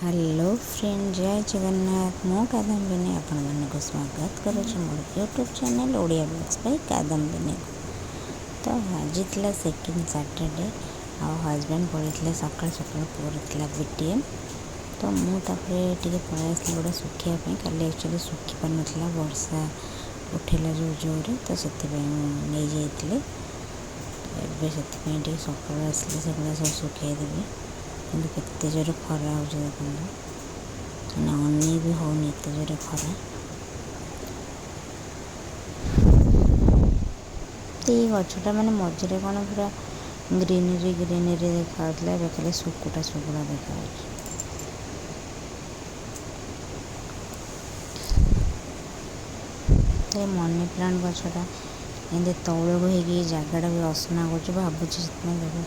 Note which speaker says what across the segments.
Speaker 1: Hello friend, जय जगन्नाथ। मो कादम्बिनी आपण मानक स्वागत करुच्ची मोर YouTube channel Odia blogs by Kadambini. तो आज था सेकेंड सैटरडे आ हजबैंड पड़े सका सका पूरा बीटीएम। तो मुझे पलि आसली गोटे सुखापी कल एक्चुअली सुखी पार ना वर्षा उठेला जो जोरे तो से नहीं जाइए से सका आसली से सब सुखाईदेवी कि केते जोर खरा हो देखो मैंने अन भी होनी एत जोर खरा। तो ये गछटा मैंने मझे कौन पूरा ग्रीनरी ग्रीनरी देखा खाली सुकुटा सुकुटा देखा। तो मनी प्लांट गछटा एमती तौल को जगटा भी असना कर भावुँ देखो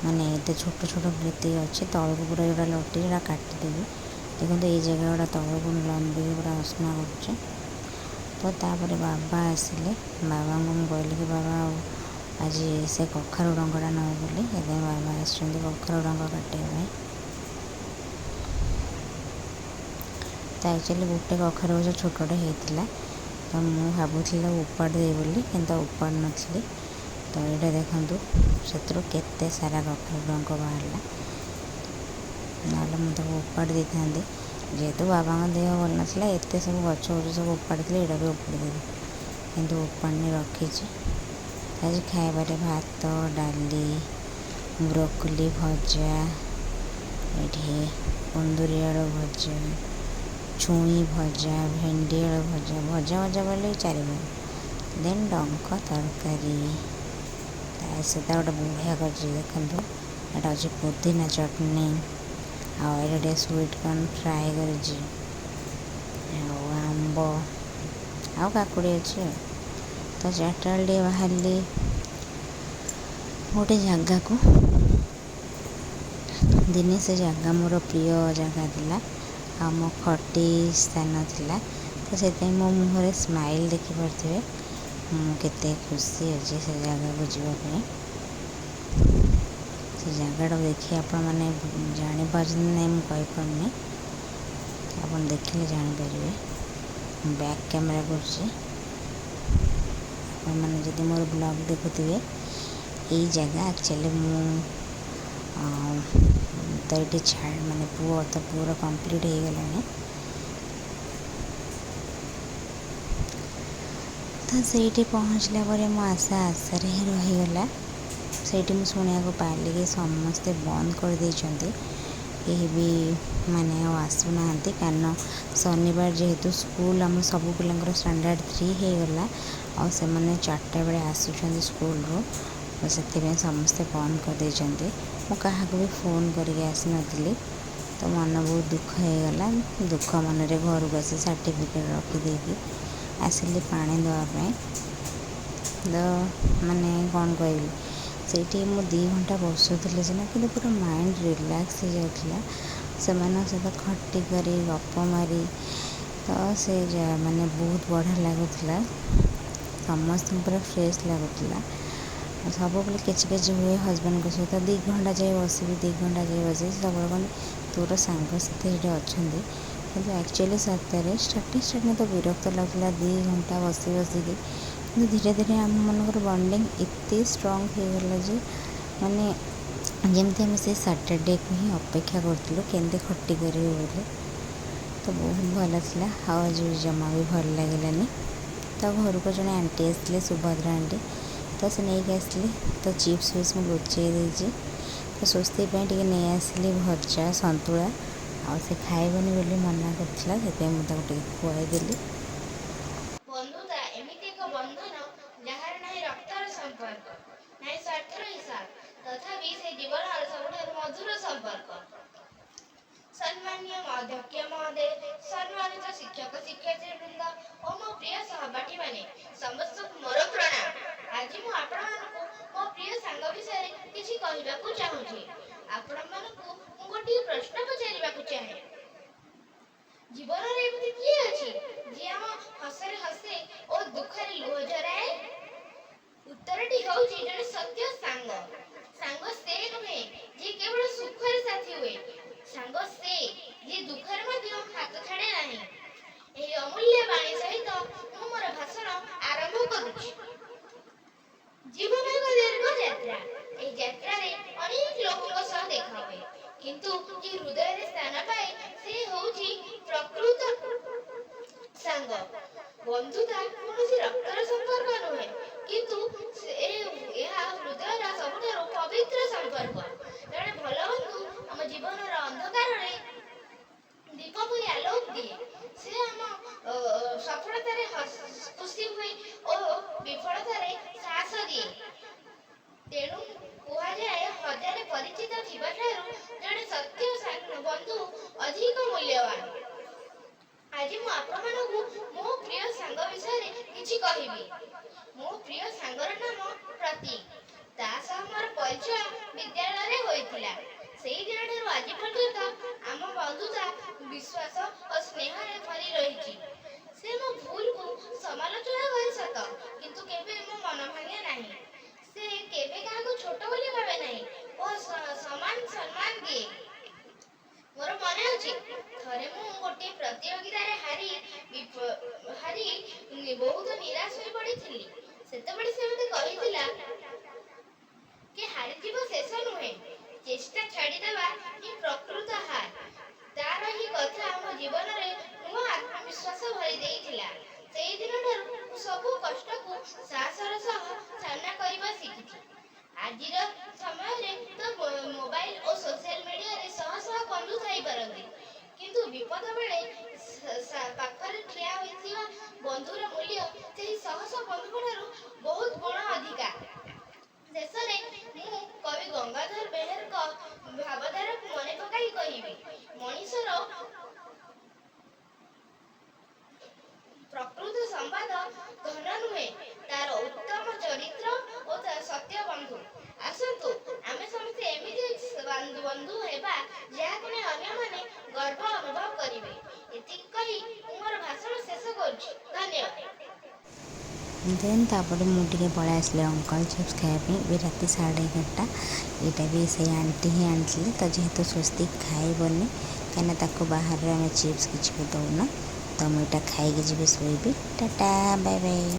Speaker 1: माने ये छोट छोट वृत्ति अच्छे तौल को पूरा जोड़ा लटी जोड़ा काटिदेवी। देखो ये जगह गुड़ा तौल को लंबी पूरा असना कर। तो तापर बाबा आसिले बाबा को कहली कि बाबा आज से कखारु डंगटा नौ बोली बाबा आसुँच कखारु डंग काटापी। तो एक्चुअली गोटे कखारु गछ छोटे होता तो मुझे भावुली उपाड़ दे बोली कि उपाड़ नी। तो ये देखु से केते सारा कखारु डंग बाहर ना मुझे उपाड़ दे था जेहेतु बाबा देह भल नाला एत सब गच सब उपाड़ी यहाँ भी उपाड़ी देवी कि उपाड़नी रखी। आज खाइबार भात डाली ब्रोकोली भजा ये कुंदूरी आलू भजा छुई भजा भेंडी आलू भजा भजा भजा बोले चार देन डंक तरकारी सहित गोटे बढ़िया कर देखूँ यहाँ अच्छे पुदीना चटनी आटे स्वीट कॉर्न फ्राए कर आंब आ काकुड़ी अच्छे। तो चार्टा बेल बाहर गोटे जगह को दिने से जगह मोर प्रिय जगह थिला आ मो खटी स्थान थिला। तो से मो मुहर स्माइल देखिपे मुझे खुशी अच्छे से जगह को जीवाई से जगटा देखिए आपण मैंने जापर ना मुझे आप देखिले जापर बैक कैमेरा मैंने जब मोर ब्लॉग देखुए यही जगह एक्चुअली तो ये छाड़ माने पुओ तो पूरा कंप्लीट हो गला। तो से पहुँचला मो आशा आशार ही रहीगला। से शुणा पाइली कि समस्ते बंद कर देइछन्ति कहीं भी माने आसुना कारण शनिवार जेहेतु स्कूल आम सब पिला स्टैंडर्ड 3 हो गला और से मैंने 4टा बेले आसुँच स्कूल रो से समस्ते बंद कर देइछन्ति। मु क्या भी फोन करके आसी नी तो मन बहुत दुख हो गला। दुख मन घर को आसी सर्टिफिकेट रखीदे आसिली पानी देवाई। तो माने कौन कहली से मु 2 घंटा बसुली सीना कि पूरा माइंड रिलैक्स हो जाता से सहित खटी करी गप मारी। तो से माने बहुत बढ़िया लगुला समस्त पूरा फ्रेश लगुला। सब बेले किच हुए हजबैंड को सहित 2 घंटा जाए बस 2 घंटा जाए बस सब कौन तोर सांग साथी ये अच्छा कि एक्चुअली सतरे स्टार्टिंग तो विरक्त लगुला 2 घंटा बसी बसिकी कि धीरे धीरे आम मनकर बॉन्डिंग एत स्ट्रंग हो गला जे माने जमती आम से सैटरडे को ही अपेक्षा करूँ केंदे खटी करेंगे बोले। तो बहुत भल था आज जमा भी भल लगलानी। तो घर को जड़े आंटी आसते सुभद्रा आंटी तो से नहीं आसली तो चिप्स विप्स मुझे लुचई देती तो स्वस्ति टे नहीं आसली भजा सतुला आ से खाइबनी बोली मना करथिला से मुझे खुआईदेली।
Speaker 2: बंधुता एमिति एक बंधन जहार नाही रक्तर संपर्क नाही स्वार्थर हिसाब तथापि से जीवनर सबुठारु मधुर संपर्क। सम्मानीय अध्यक्ष महोदय, सम्मानित शिक्षक शिक्षयित्री वृंद और मो प्रिय सहपाठी माने समस्त मोर प्रणाम। आज मु आपण मानकु मो प्रिय सांग विषय किछि कहिबाकू चाहूछि। आपण मानकु मु गोटे प्रश्न पचारिबाकू चाहे। जीवन रे एमिति किए अछि जे हम हसरे हसे और दुखरे लुह झराए? उत्तरटी होउछि जने सत्य सांग। सांग से नुहे जे केवल सुखरे साथी हुए। सांग से ହୃଦୟରେ ସ୍ଥାନ ପାଏ ସେ ହେଉଛି ପ୍ରକୃତ ସାଙ୍ଗ। ବନ୍ଧୁତା କୌଣସି ରକ୍ତର ସମ୍ପର୍କ ନୁହେଁ, କିନ୍ତୁ ଏହା ହୃଦୟର ସବୁଠାରୁ ପବିତ୍ର ସମ୍ପର୍କ। ଜଣେ ଭଲ ବନ୍ଧୁ ଆମ ଜୀବନର ଅନ୍ଧକାରରେ ଦୀପ ପରି ଆଲୋକ ଦିଏ। ସେ ଆମ ସଫଳତାରେ ଖୁସି ହୁଏ ଓ ବିଫଳତାରେ ସାହସ ଦିଏ। ତେଣୁ କୁହାଯାଏ, ହଜାରେ ପରିଚିତ ଥିବାଠାରୁ ଜଣେ ସତ୍ୟ ବନ୍ଧୁ ଅଧିକ ମୂଲ୍ୟବାନ। ଆଜି ମୁଁ ଆପଣମାନଙ୍କୁ ମୋ ପ୍ରିୟ ସାଙ୍ଗ ବିଷୟରେ କିଛି କହିବି। ମୋ ପ୍ରିୟ ସାଙ୍ଗର ନାମ ପ୍ରତୀକ। ତା ସହ ମୋର ପରିଚୟ ବିଦ୍ୟାଳୟରେ ହୋଇଥିଲା। ସେହି ଦିନଠାରୁ ଆଜି ପର୍ଯ୍ୟନ୍ତ ଆମ ବନ୍ଧୁତା ବିଶ୍ୱାସ ଓ ସ୍ନେହରେ ଭରି ରହିଛି। ସେ ମୋ ଭୁଲକୁ ସମାଲୋଚନା କରେ ସତ, କିନ୍ତୁ କେବେ ମୋ ମନ ଭାଙ୍ଗେ ନାହିଁ। ସେ କେବେ କାହାକୁ ଛୋଟ ବୋଲି ଭାବେ ନାହିଁ ଓ ସମାନ ସମ୍ମାନ ଦିଏ। ମୋର ମନେ ଅଛି, ଥରେ ମୁଁ ଗୋଟିଏ ପ୍ରତିଯୋଗିତାରେ ହାରି ବହୁତ ନିରାଶ ହୋଇ ପଡ଼ିଥିଲି। ସେତେବେଳେ ସେ ମୋତେ କହିଥିଲା କି ହାରିଯିବା ଶେଷ ନୁହେଁ, ଚେଷ୍ଟା ଛାଡ଼ିଦେବା ହିଁ ପ୍ରକୃତ ହାର। ତାର ଏହି କଥା ଆମ ଜୀବନରେ ନୂଆ ଆତ୍ମବିଶ୍ୱାସ ଭରି ଦେଇଥିଲା। ସେହି ଦିନଠାରୁ ମୁଁ ସବୁ କଷ୍ଟକୁ ସାହସର ସହ ସାମ୍ନା କରିବା ଶିଖିଛି। ଆଜିର ସମୟରେ ତ ମୋବାଇଲ ଓ ସୋସିଆଲ ମିଡ଼ିଆରେ ଶହ ଶହ ବନ୍ଧୁ ଥାଇପାରନ୍ତି, କିନ୍ତୁ ବିପଦ ବେଳେ ପାଖରେ ଠିଆ ହୋଇଥିବା ବନ୍ଧୁର ମୂଲ୍ୟ ସେହି ଶହ ଶହ ବନ୍ଧୁଙ୍କଠାରୁ ବହୁତ ଗୁଣ ଅଧିକା। ଶେଷରେ ମୁଁ କବି ଗଙ୍ଗାଧର ମେହେରଙ୍କ ଭାବଧାରାକୁ ମନେ ପକାଇ କହିବି, ମଣିଷର ପ୍ରକୃତ ସମ୍ବାଦ ଧନ ନୁହେଁ, ତାର ଉତ୍ତମ ଚରିତ୍ର ଓ ସତ୍ୟ ବନ୍ଧୁ। ଆସନ୍ତୁ ଆମେ ସମସ୍ତେ ଏମିତି ବନ୍ଧୁ ହେବା ଯାହାକୁ ନେଇ ଅନ୍ୟମାନେ ଗର୍ବ ଅନୁଭବ କରିବେ। ଏତିକି କହି ମୁଁ ମୋର ଭାଷଣ ଶେଷ କରୁଛି। ଧନ୍ୟବାଦ।
Speaker 1: ଦେନ୍ ତାପରେ ମୁଁ ଟିକେ ପଳାଇ ଆସିଲି ଅଙ୍କଲ୍ ଚିପ୍ସ ଖାଇବା ପାଇଁ। ଏବେ ରାତି 11:30। ଏଇଟା ବି ସେଇ ଆଣ୍ଟି ହିଁ ଆଣିଥିଲେ। ତ ଯେହେତୁ ସ୍ୱସ୍ତିକ ଖାଇବନି, କାହିଁକିନା ତାକୁ ବାହାରେ ଆମେ ଚିପ୍ସ କିଛି ବି ଦେଉନା, ତ ମୁଁ ଏଇଟା ଖାଇକି ଯିବି ଶୋଇବି। Tata, bye bye.